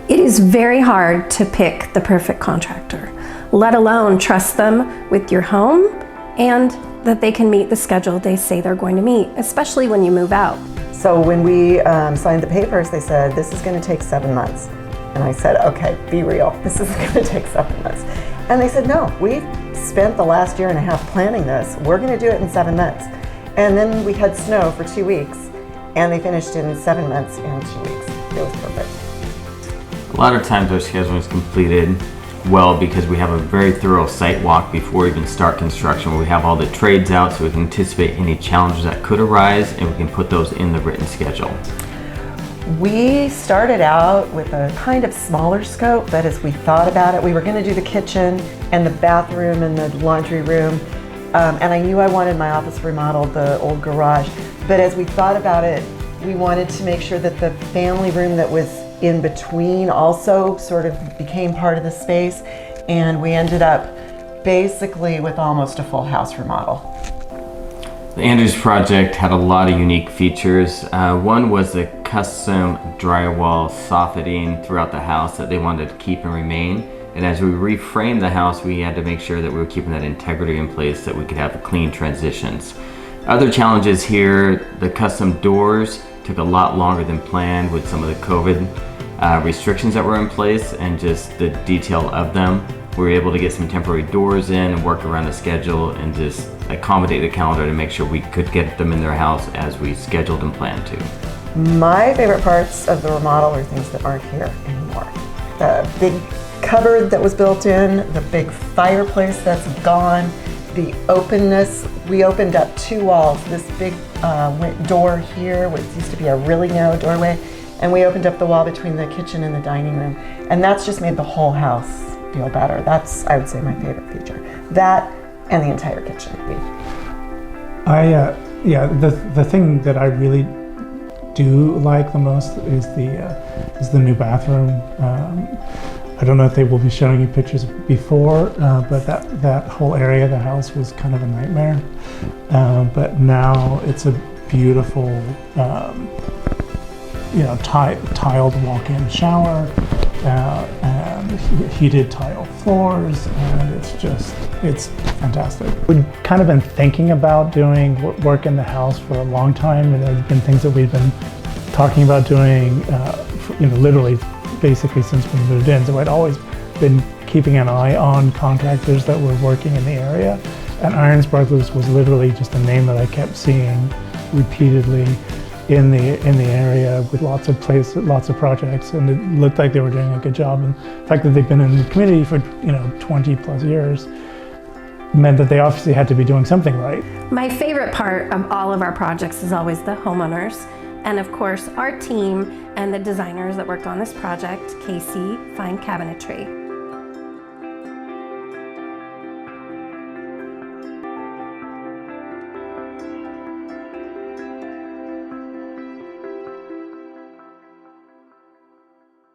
It is very hard to pick the perfect contractor, let alone trust them with your home and that they can meet the schedule they say they're going to meet, especially when you move out. So when we signed the papers, they said, this is going to take 7 months. And I said, okay, be real. This isn't going to take 7 months. And they said, no, we spent the last year and a half planning this. We're going to do it in 7 months. And then we had snow for 2 weeks, and they finished in 7 months and 2 weeks. It was perfect. A lot of times our scheduling is completed well because we have a very thorough site walk before we even start construction, where we have all the trades out so we can anticipate any challenges that could arise and we can put those in the written schedule. We started out with a kind of smaller scope, but as we thought about it, we were going to do the kitchen and the bathroom and the laundry room, and I knew I wanted my office remodeled, the old garage, but as we thought about it, we wanted to make sure that the family room that was in between also sort of became part of the space, and we ended up basically with almost a full house remodel. The Andrews project had a lot of unique features. One was the custom drywall soffitting throughout the house that they wanted to keep and remain. And as we reframed the house, we had to make sure that we were keeping that integrity in place so that we could have clean transitions. Other challenges here, the custom doors took a lot longer than planned with some of the COVID restrictions that were in place and just the detail of them. We were able to get some temporary doors in and work around the schedule and just accommodate the calendar to make sure we could get them in their house as we scheduled and planned to. My favorite parts of the remodel are things that aren't here anymore. The big cupboard that was built in, the big fireplace that's gone, the openness. We opened up 2 walls, this big door here, which used to be a really narrow doorway, and we opened up the wall between the kitchen and the dining room, and that's just made the whole house feel better. That's, I would say, my favorite feature. That and the entire kitchen. The thing that I really do like the most is the new bathroom. I don't know if they will be showing you pictures before, but that whole area of the house was kind of a nightmare. But now it's a beautiful, tiled walk-in shower and heated tile floors, and it's fantastic. We've kind of been thinking about doing work in the house for a long time, and there's been things that we've been talking about doing, literally basically since we moved in. So I'd always been keeping an eye on contractors that were working in the area, and Iron Sparklers was literally just a name that I kept seeing repeatedly in the area with lots of projects, and it looked like they were doing a good job. And the fact that they've been in the community for 20 plus years meant that they obviously had to be doing something right. My favorite part of all of our projects is always the homeowners, and of course our team and the designers that worked on this project, Casey Fine Cabinetry.